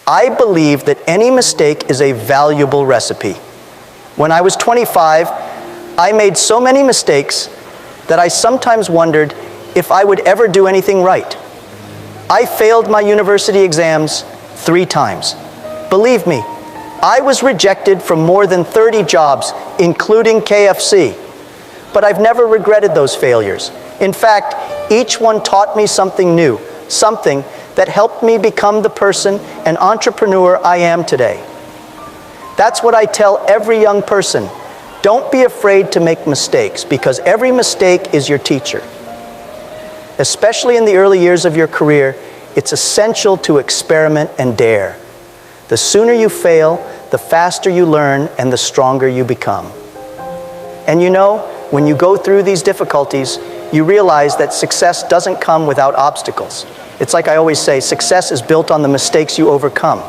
I believe that any mistake is a valuable recipe. When I was 25, I made so many mistakes that I sometimes wondered if I would ever do anything right. I failed my university exams 3 times. Believe me, I was rejected from more than 30 jobs, including KFC. But I've never regretted those failures. In fact, each one taught me something new, something that helped me become the person and entrepreneur I am today. That's what I tell every young person. Don't be afraid to make mistakes, because every mistake is your teacher. Especially in the early years of your career, it's essential to experiment and dare. The sooner you fail, the faster you learn and the stronger you become. And you know, when you go through these difficulties, you realize that success doesn't come without obstacles. It's like I always say, success is built on the mistakes you overcome.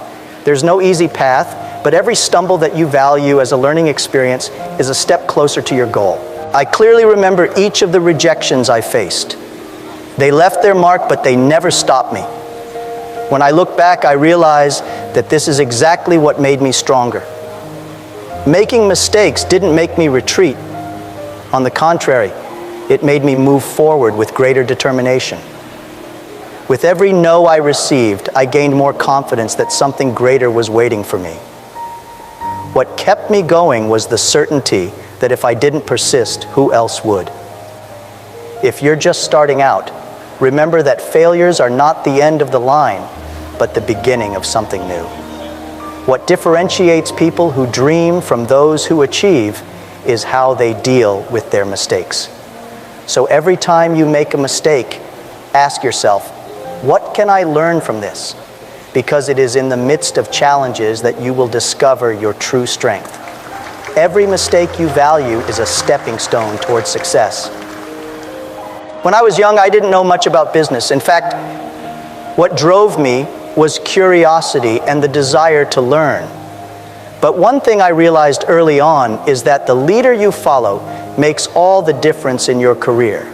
There's no easy path, but every stumble that you value as a learning experience is a step closer to your goal. I clearly remember each of the rejections I faced. They left their mark, but they never stopped me. When I look back, I realize that this is exactly what made me stronger. Making mistakes didn't make me retreat. On the contrary, it made me move forward with greater determination. With every no I received, I gained more confidence that something greater was waiting for me. What kept me going was the certainty that if I didn't persist, who else would? If you're just starting out, remember that failures are not the end of the line, but the beginning of something new. What differentiates people who dream from those who achieve is how they deal with their mistakes. So every time you make a mistake, ask yourself, what can I learn from this? Because it is in the midst of challenges that you will discover your true strength. Every mistake you value is a stepping stone towards success. When I was young, I didn't know much about business. In fact, what drove me was curiosity and the desire to learn. But one thing I realized early on is that the leader you follow makes all the difference in your career.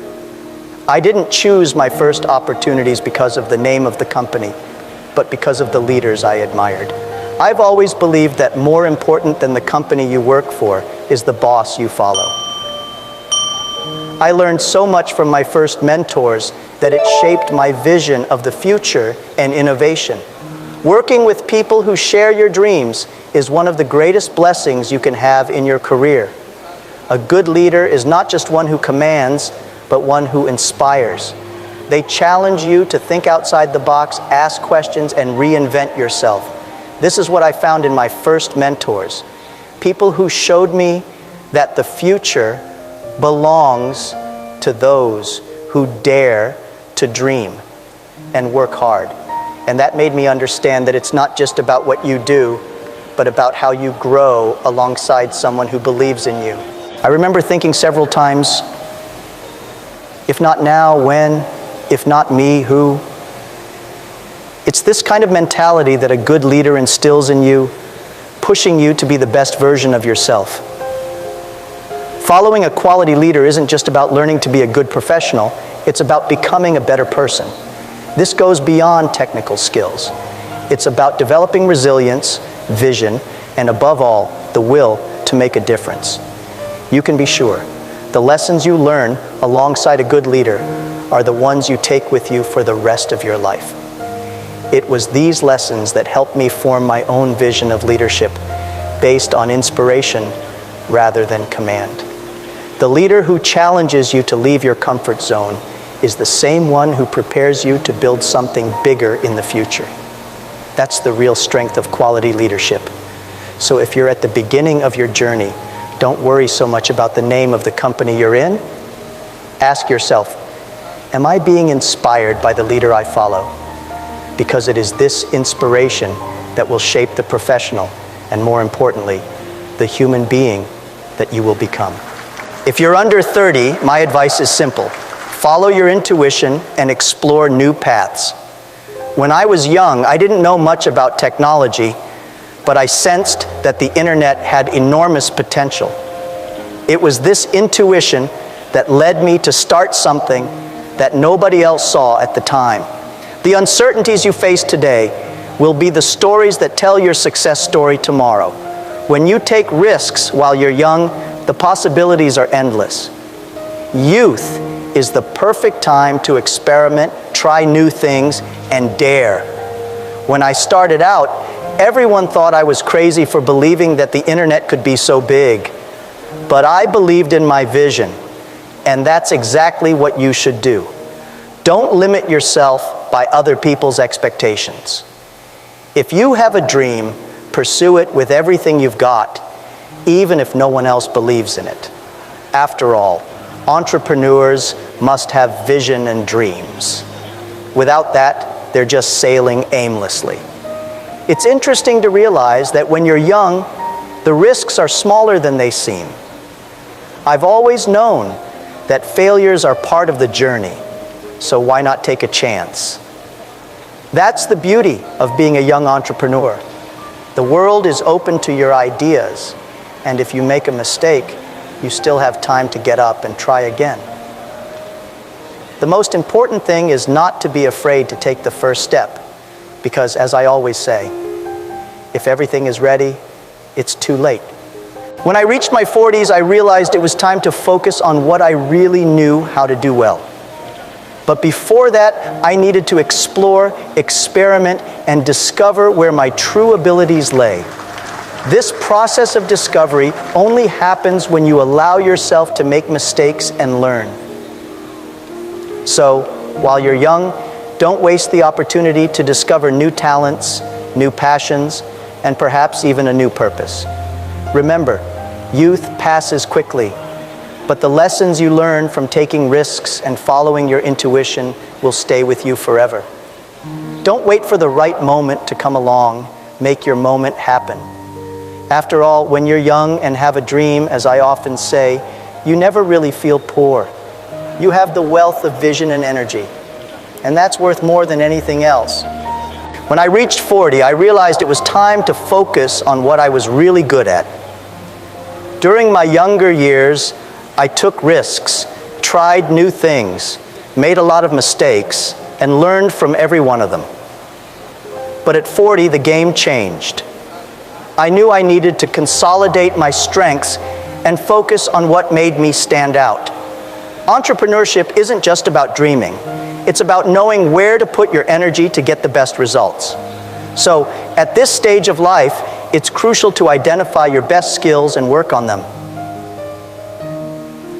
I didn't choose my first opportunities because of the name of the company, but because of the leaders I admired. I've always believed that more important than the company you work for is the boss you follow. I learned so much from my first mentors that it shaped my vision of the future and innovation. Working with people who share your dreams is one of the greatest blessings you can have in your career. A good leader is not just one who commands, but one who inspires. They challenge you to think outside the box, ask questions, and reinvent yourself. This is what I found in my first mentors. People who showed me that the future belongs to those who dare to dream and work hard. And that made me understand that it's not just about what you do, but about how you grow alongside someone who believes in you. I remember thinking several times, if not now, when? If not me, who? It's this kind of mentality that a good leader instills in you, pushing you to be the best version of yourself. Following a quality leader isn't just about learning to be a good professional, it's about becoming a better person. This goes beyond technical skills. It's about developing resilience, vision, and above all, the will to make a difference. You can be sure, the lessons you learn alongside a good leader are the ones you take with you for the rest of your life. It was these lessons that helped me form my own vision of leadership based on inspiration rather than command. The leader who challenges you to leave your comfort zone is the same one who prepares you to build something bigger in the future. That's the real strength of quality leadership. So if you're at the beginning of your journey, don't worry so much about the name of the company you're in. Ask yourself, am I being inspired by the leader I follow? Because it is this inspiration that will shape the professional and, more importantly, the human being that you will become. If you're under 30, my advice is simple. Follow your intuition and explore new paths. When I was young, I didn't know much about technology, but I sensed that the internet had enormous potential. It was this intuition that led me to start something that nobody else saw at the time. The uncertainties you face today will be the stories that tell your success story tomorrow. When you take risks while you're young, the possibilities are endless. Youth is the perfect time to experiment, try new things, and dare. When I started out, everyone thought I was crazy for believing that the internet could be so big. But I believed in my vision, and that's exactly what you should do. Don't limit yourself by other people's expectations. If you have a dream, pursue it with everything you've got, even if no one else believes in it. After all, entrepreneurs must have vision and dreams. Without that, they're just sailing aimlessly. It's interesting to realize that when you're young, the risks are smaller than they seem. I've always known that failures are part of the journey, so why not take a chance? That's the beauty of being a young entrepreneur. The world is open to your ideas, and if you make a mistake, you still have time to get up and try again. The most important thing is not to be afraid to take the first step, because as I always say, if everything is ready, it's too late. When I reached my 40s, I realized it was time to focus on what I really knew how to do well. But before that, I needed to explore, experiment, and discover where my true abilities lay. This process of discovery only happens when you allow yourself to make mistakes and learn. So, while you're young, don't waste the opportunity to discover new talents, new passions, and perhaps even a new purpose. Remember, youth passes quickly, but the lessons you learn from taking risks and following your intuition will stay with you forever. Don't wait for the right moment to come along. Make your moment happen. After all, when you're young and have a dream, as I often say, you never really feel poor. You have the wealth of vision and energy, and that's worth more than anything else. When I reached 40, I realized it was time to focus on what I was really good at. During my younger years, I took risks, tried new things, made a lot of mistakes, and learned from every one of them. But at 40, the game changed. I knew I needed to consolidate my strengths and focus on what made me stand out. Entrepreneurship isn't just about dreaming. It's about knowing where to put your energy to get the best results. So, at this stage of life, it's crucial to identify your best skills and work on them.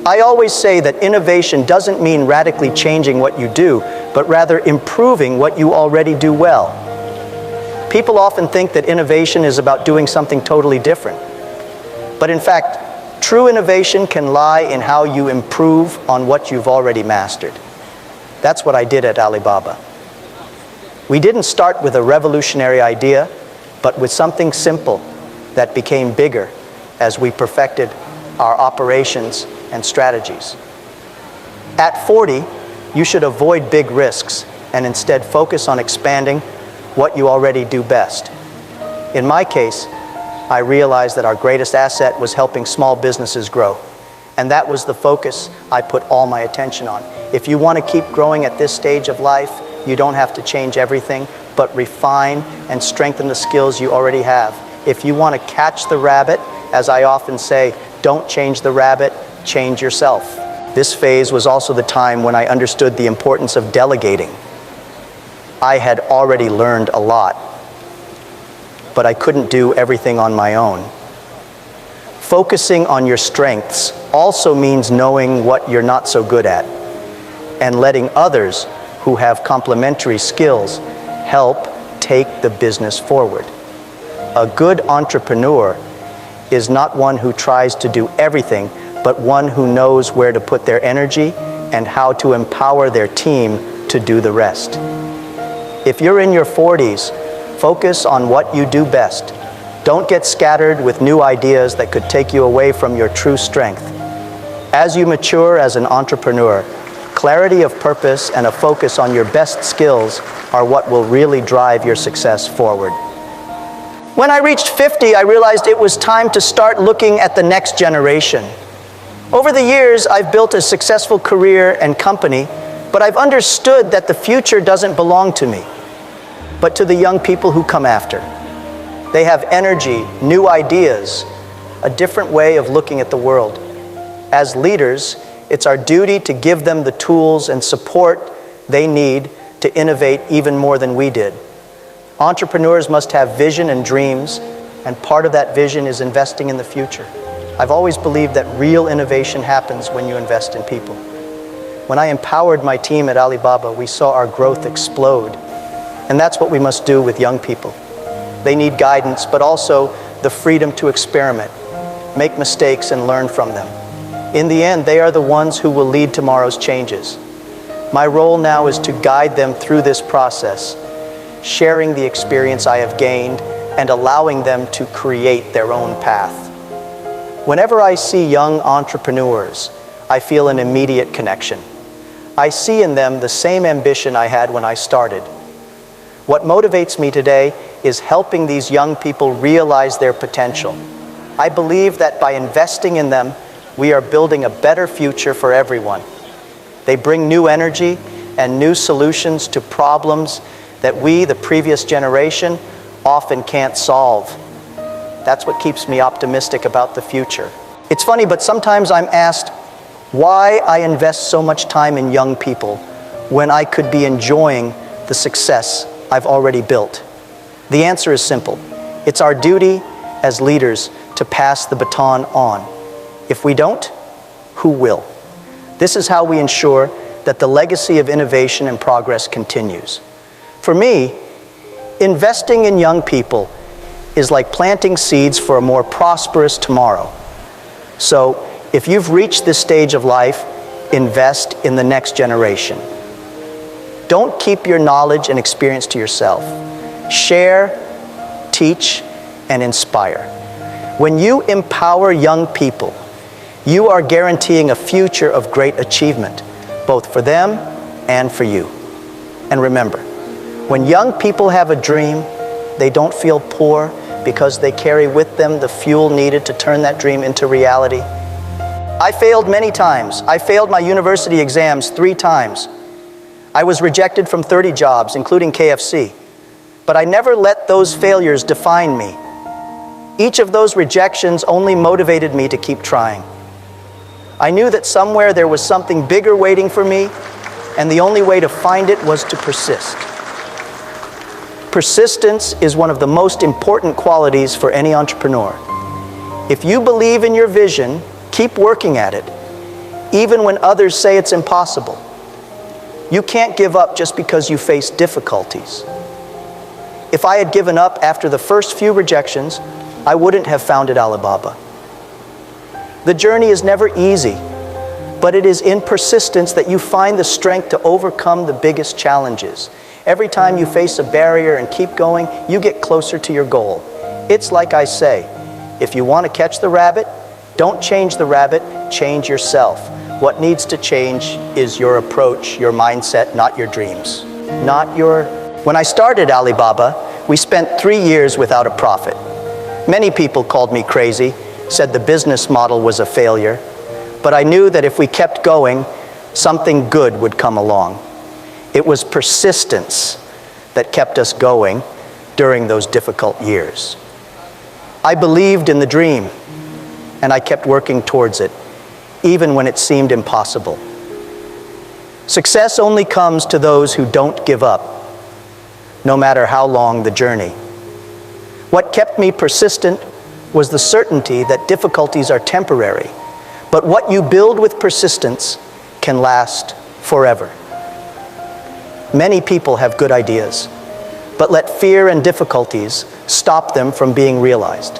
I always say that innovation doesn't mean radically changing what you do, but rather improving what you already do well. People often think that innovation is about doing something totally different. But in fact, true innovation can lie in how you improve on what you've already mastered. That's what I did at Alibaba. We didn't start with a revolutionary idea, but with something simple that became bigger as we perfected our operations and strategies. At 40, you should avoid big risks and instead focus on expanding what you already do best. In my case, I realized that our greatest asset was helping small businesses grow. And that was the focus I put all my attention on. If you want to keep growing at this stage of life, you don't have to change everything, but refine and strengthen the skills you already have. If you want to catch the rabbit, as I often say, don't change the rabbit, change yourself. This phase was also the time when I understood the importance of delegating. I had already learned a lot, but I couldn't do everything on my own. Focusing on your strengths also means knowing what you're not so good at and letting others who have complementary skills help take the business forward. A good entrepreneur is not one who tries to do everything, but one who knows where to put their energy and how to empower their team to do the rest. If you're in your 40s, focus on what you do best. Don't get scattered with new ideas that could take you away from your true strength. As you mature as an entrepreneur, clarity of purpose and a focus on your best skills are what will really drive your success forward. When I reached 50, I realized it was time to start looking at the next generation. Over the years, I've built a successful career and company, but I've understood that the future doesn't belong to me. but to the young people who come after. They have energy, new ideas, a different way of looking at the world. As leaders, it's our duty to give them the tools and support they need to innovate even more than we did. Entrepreneurs must have vision and dreams, and part of that vision is investing in the future. I've always believed that real innovation happens when you invest in people. When I empowered my team at Alibaba, we saw our growth explode. And that's what we must do with young people. They need guidance, but also the freedom to experiment, make mistakes, and learn from them. In the end, they are the ones who will lead tomorrow's changes. My role now is to guide them through this process, sharing the experience I have gained and allowing them to create their own path. Whenever I see young entrepreneurs, I feel an immediate connection. I see in them the same ambition I had when I started. What motivates me today is helping these young people realize their potential. I believe that by investing in them, we are building a better future for everyone. They bring new energy and new solutions to problems that we, the previous generation, often can't solve. That's what keeps me optimistic about the future. It's funny, but sometimes I'm asked why I invest so much time in young people when I could be enjoying the success I've already built. The answer is simple. It's our duty as leaders to pass the baton on. If we don't, who will? This is how we ensure that the legacy of innovation and progress continues. For me, investing in young people is like planting seeds for a more prosperous tomorrow. So, if you've reached this stage of life, invest in the next generation. Don't keep your knowledge and experience to yourself. Share, teach, and inspire. When you empower young people, you are guaranteeing a future of great achievement, both for them and for you. And remember, when young people have a dream, they don't feel poor because they carry with them the fuel needed to turn that dream into reality. I failed many times. I failed my university exams 3 times. I was rejected from 30 jobs, including KFC. But I never let those failures define me. Each of those rejections only motivated me to keep trying. I knew that somewhere there was something bigger waiting for me, and the only way to find it was to persist. Persistence is one of the most important qualities for any entrepreneur. If you believe in your vision, keep working at it, even when others say it's impossible. You can't give up just because you face difficulties. If I had given up after the first few rejections, I wouldn't have founded Alibaba. The journey is never easy, but it is in persistence that you find the strength to overcome the biggest challenges. Every time you face a barrier and keep going, you get closer to your goal. It's like I say, if you want to catch the rabbit, don't change the rabbit, change yourself. What needs to change is your approach, your mindset, not your dreams. When I started Alibaba, we spent 3 years without a profit. Many people called me crazy, said the business model was a failure, but I knew that if we kept going, something good would come along. It was persistence that kept us going during those difficult years. I believed in the dream, and I kept working towards it, even when it seemed impossible. Success only comes to those who don't give up, no matter how long the journey. What kept me persistent was the certainty that difficulties are temporary, but what you build with persistence can last forever. Many people have good ideas, but let fear and difficulties stop them from being realized.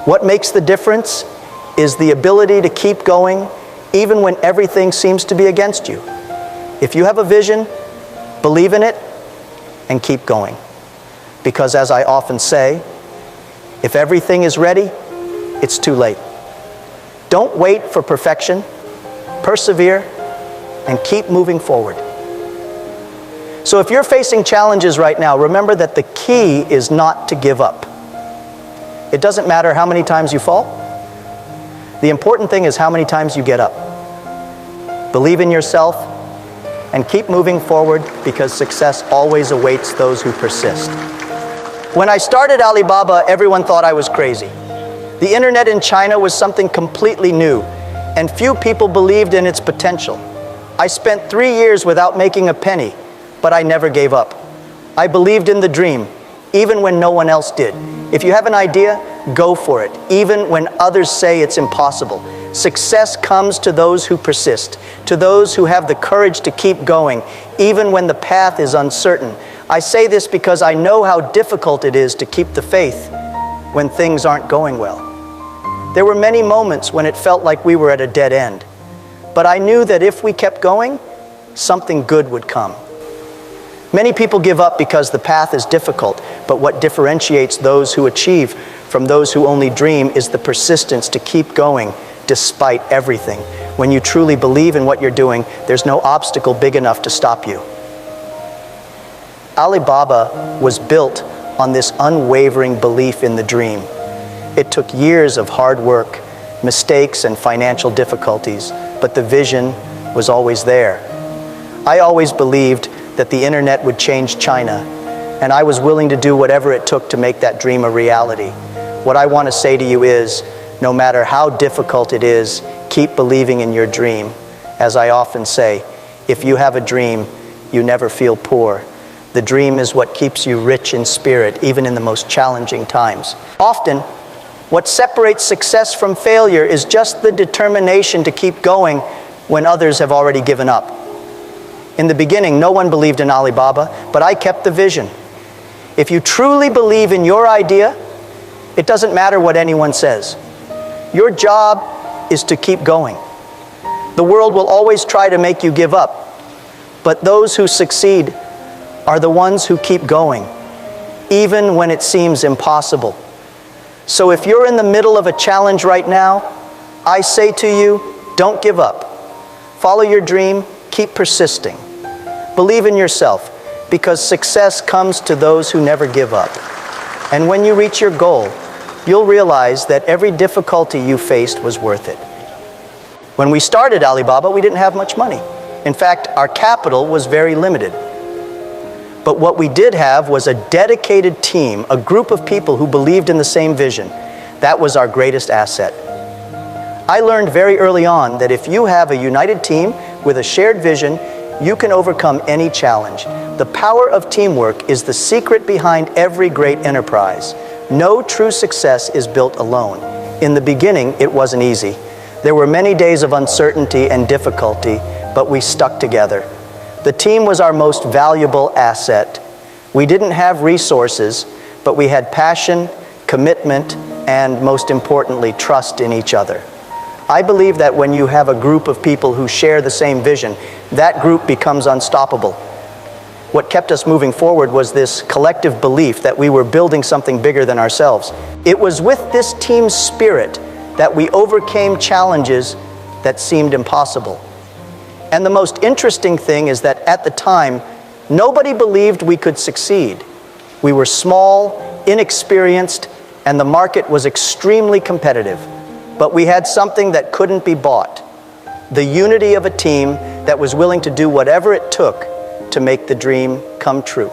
What makes the difference is the ability to keep going even when everything seems to be against you. If you have a vision, believe in it and keep going. Because as I often say, if everything is ready, it's too late. Don't wait for perfection, persevere, and keep moving forward. So if you're facing challenges right now, remember that the key is not to give up. It doesn't matter how many times you fall. The important thing is how many times you get up. Believe in yourself and keep moving forward, because success always awaits those who persist. When I started Alibaba, everyone thought I was crazy. The internet in China was something completely new, and few people believed in its potential. I spent 3 years without making a penny, but I never gave up. I believed in the dream, even when no one else did. If you have an idea, go for it, even when others say it's impossible. Success comes to those who persist, to those who have the courage to keep going, even when the path is uncertain. I say this because I know how difficult it is to keep the faith when things aren't going well. There were many moments when it felt like we were at a dead end, but I knew that if we kept going, something good would come. Many people give up because the path is difficult, but what differentiates those who achieve from those who only dream is the persistence to keep going despite everything. When you truly believe in what you're doing, there's no obstacle big enough to stop you. Alibaba was built on this unwavering belief in the dream. It took years of hard work, mistakes, and financial difficulties, but the vision was always there. I always believed that the internet would change China, and I was willing to do whatever it took to make that dream a reality. What I want to say to you is, no matter how difficult it is, keep believing in your dream. As I often say, if you have a dream, you never feel poor. The dream is what keeps you rich in spirit, even in the most challenging times. Often, what separates success from failure is just the determination to keep going when others have already given up. In the beginning, no one believed in Alibaba, but I kept the vision. If you truly believe in your idea, it doesn't matter what anyone says. Your job is to keep going. The world will always try to make you give up, but those who succeed are the ones who keep going, even when it seems impossible. So if you're in the middle of a challenge right now, I say to you, don't give up. Follow your dream, keep persisting. Believe in yourself, because success comes to those who never give up. And when you reach your goal, you'll realize that every difficulty you faced was worth it. When we started Alibaba, we didn't have much money. In fact, our capital was very limited. But what we did have was a dedicated team, a group of people who believed in the same vision. That was our greatest asset. I learned very early on that if you have a united team with a shared vision, you can overcome any challenge. The power of teamwork is the secret behind every great enterprise. No true success is built alone. In the beginning, it wasn't easy. There were many days of uncertainty and difficulty, but we stuck together. The team was our most valuable asset. We didn't have resources, but we had passion, commitment, and most importantly, trust in each other. I believe that when you have a group of people who share the same vision, that group becomes unstoppable. What kept us moving forward was this collective belief that we were building something bigger than ourselves. It was with this team spirit that we overcame challenges that seemed impossible. And the most interesting thing is that at the time, nobody believed we could succeed. We were small, inexperienced, and the market was extremely competitive. But we had something that couldn't be bought: the unity of a team that was willing to do whatever it took to make the dream come true.